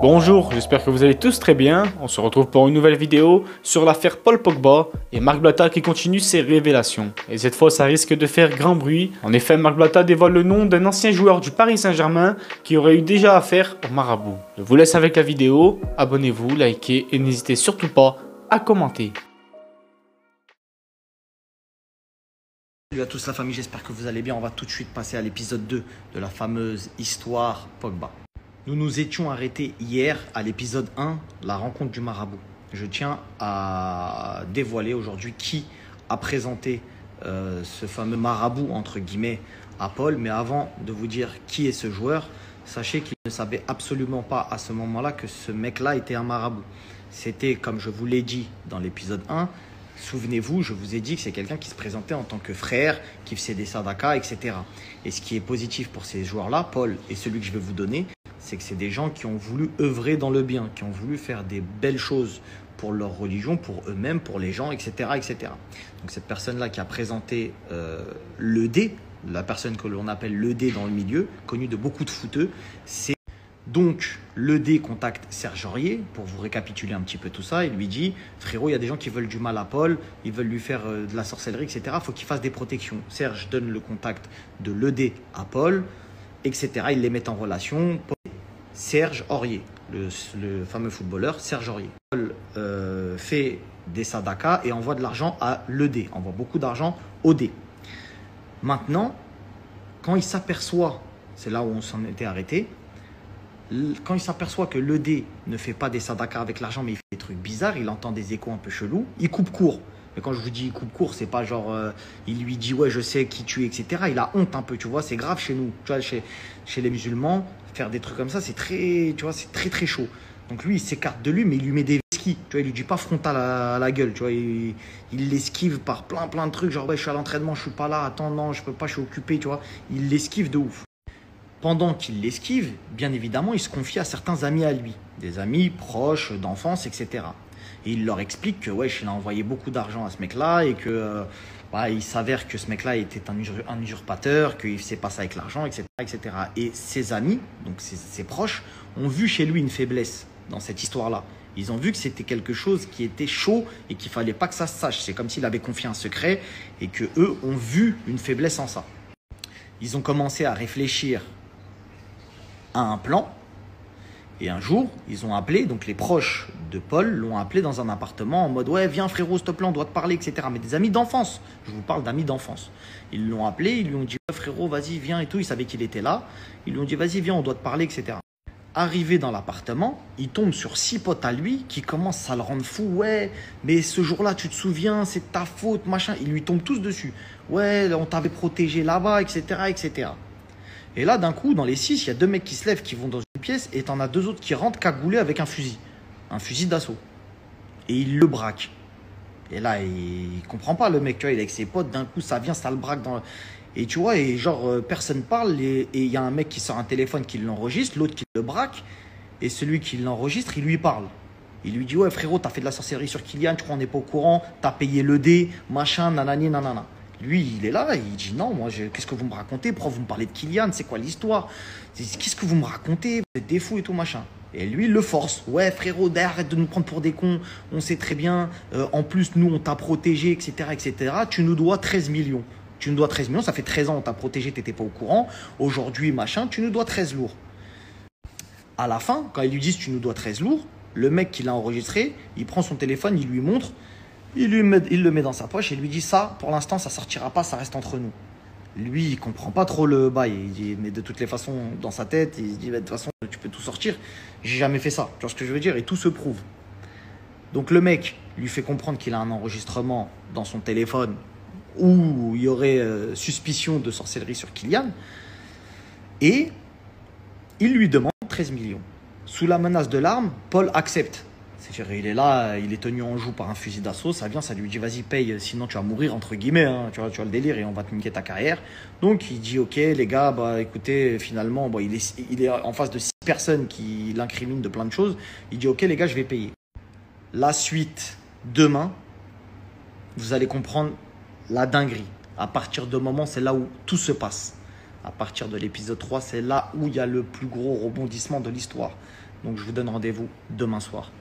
Bonjour, j'espère que vous allez tous très bien. On se retrouve pour une nouvelle vidéo sur l'affaire Paul Pogba et Marc Blatta qui continue ses révélations. Et cette fois, ça risque de faire grand bruit. En effet, Marc Blatta dévoile le nom d'un ancien joueur du Paris Saint-Germain qui aurait eu déjà affaire au marabout. Je vous laisse avec la vidéo, abonnez-vous, likez et n'hésitez surtout pas à commenter. Salut à tous la famille, j'espère que vous allez bien. On va tout de suite passer à l'épisode 2 de la fameuse histoire Pogba. Nous nous étions arrêtés hier à l'épisode 1, la rencontre du marabout. Je tiens à dévoiler aujourd'hui qui a présenté ce fameux marabout entre guillemets à Paul. Mais avant de vous dire qui est ce joueur, sachez qu'il ne savait absolument pas à ce moment-là que ce mec-là était un marabout. C'était, comme je vous l'ai dit dans l'épisode 1, souvenez-vous, je vous ai dit que c'est quelqu'un qui se présentait en tant que frère, qui faisait des sadakas, etc. Et ce qui est positif pour ces joueurs-là, Paul et celui que je vais vous donner, c'est que c'est des gens qui ont voulu œuvrer dans le bien, qui ont voulu faire des belles choses pour leur religion, pour eux-mêmes, pour les gens, etc., etc. Donc cette personne-là qui a présenté le D, la personne que l'on appelle le D dans le milieu, connue de beaucoup de footeux, c'est donc le D contacte Serge Aurier pour vous récapituler un petit peu tout ça. Il lui dit « Frérot, il y a des gens qui veulent du mal à Paul, ils veulent lui faire de la sorcellerie, etc. Il faut qu'il fasse des protections. » Serge donne le contact de le D à Paul, etc. Ils les mettent en relation. Serge Aurier, le fameux footballeur Serge Aurier. Paul fait des sadakas et envoie de l'argent à l'ED, envoie beaucoup d'argent au D. Maintenant, quand il s'aperçoit, c'est là où on s'en était arrêté, quand il s'aperçoit que l'ED ne fait pas des sadakas avec l'argent, mais il fait des trucs bizarres, il entend des échos un peu chelous, il coupe court. Mais quand je vous dis coupe court, c'est pas genre il lui dit ouais je sais qui tu es, etc. Il a honte un peu, tu vois, c'est grave chez nous. Tu vois, chez les musulmans, faire des trucs comme ça, c'est très, tu vois, c'est très très chaud. Donc lui, il s'écarte de lui, mais il lui met des skis. Tu vois, il lui dit pas frontal à la gueule, tu vois, il l'esquive par plein de trucs, genre ouais je suis à l'entraînement, je suis pas là, attends non, je peux pas, je suis occupé, tu vois. Il l'esquive de ouf. Pendant qu'il l'esquive, bien évidemment, il se confie à certains amis à lui, des amis proches, d'enfance, etc. Et il leur explique que ouais, il a envoyé beaucoup d'argent à ce mec-là et que il s'avère que ce mec-là était un usurpateur, qu'il ne faisait pas ça avec l'argent, etc., etc. Et ses amis, donc ses proches, ont vu chez lui une faiblesse dans cette histoire-là. Ils ont vu que c'était quelque chose qui était chaud et qu'il ne fallait pas que ça se sache. C'est comme s'il avait confié un secret et qu'eux ont vu une faiblesse en ça. Ils ont commencé à réfléchir à un plan. Et un jour, ils ont appelé, donc les proches de Paul l'ont appelé dans un appartement en mode « Ouais, viens frérot, s'il te plaît, on doit te parler, etc. » Mais des amis d'enfance, je vous parle d'amis d'enfance. Ils l'ont appelé, ils lui ont dit « Ouais, frérot, vas-y, viens et tout. » Ils savaient qu'il était là. Ils lui ont dit « Vas-y, viens, on doit te parler, etc. » Arrivé dans l'appartement, il tombe sur 6 potes à lui qui commencent à le rendre fou. « Ouais, mais ce jour-là, tu te souviens, c'est ta faute, machin. » Ils lui tombent tous dessus. « Ouais, on t'avait protégé là-bas, etc., etc. » Et là, d'un coup, dans les 6, il y a 2 mecs qui se lèvent, qui vont dans une pièce, et t'en as 2 autres qui rentrent cagoulés avec un fusil d'assaut. Et il le braque. Et là, il comprend pas, le mec, tu vois, il est avec ses potes, d'un coup, ça vient, ça le braque dans... Et tu vois, et genre, personne parle, et il y a un mec qui sort un téléphone qui l'enregistre, l'autre qui le braque, et celui qui l'enregistre, il lui parle. Il lui dit, ouais, frérot, t'as fait de la sorcellerie sur Kylian, tu crois on n'est pas au courant, t'as payé le dé, machin, nanani, nanana. Lui, il est là, il dit non, moi, qu'est-ce que vous me racontez? Pourquoi vous me parlez de Kylian? C'est quoi l'histoire? Qu'est-ce que vous me racontez? Vous êtes des fous et tout, machin. Et lui, il le force. Ouais, frérot, arrête de nous prendre pour des cons. On sait très bien. En plus, nous, on t'a protégé, etc., etc. Tu nous dois 13 millions. Tu nous dois 13 millions. Ça fait 13 ans, on t'a protégé, t'étais pas au courant. Aujourd'hui, machin, tu nous dois 13 lourds. À la fin, quand ils lui disent tu nous dois 13 lourds, le mec qui l'a enregistré, il prend son téléphone, il lui montre. Il le met dans sa poche et lui dit ça, pour l'instant, ça sortira pas, ça reste entre nous. Lui, il comprend pas trop le bail. Il dit, mais de toutes les façons, dans sa tête, il se dit, de toute façon, tu peux tout sortir. J'ai jamais fait ça. Tu vois ce que je veux dire? Et tout se prouve. Donc le mec lui fait comprendre qu'il a un enregistrement dans son téléphone où il y aurait suspicion de sorcellerie sur Kylian. Et il lui demande 13 millions. Sous la menace de l'arme, Paul accepte. C'est-à-dire, il est là, il est tenu en joue par un fusil d'assaut, ça vient, ça lui dit vas-y paye, sinon tu vas mourir entre guillemets, hein, tu vois le délire et on va te niquer ta carrière. Donc il dit ok les gars, bah écoutez, finalement il est en face de 6 personnes qui l'incriminent de plein de choses. Il dit ok les gars, je vais payer. La suite, demain, vous allez comprendre la dinguerie. À partir de moment, c'est là où tout se passe. À partir de l'épisode 3, c'est là où il y a le plus gros rebondissement de l'histoire. Donc je vous donne rendez-vous demain soir.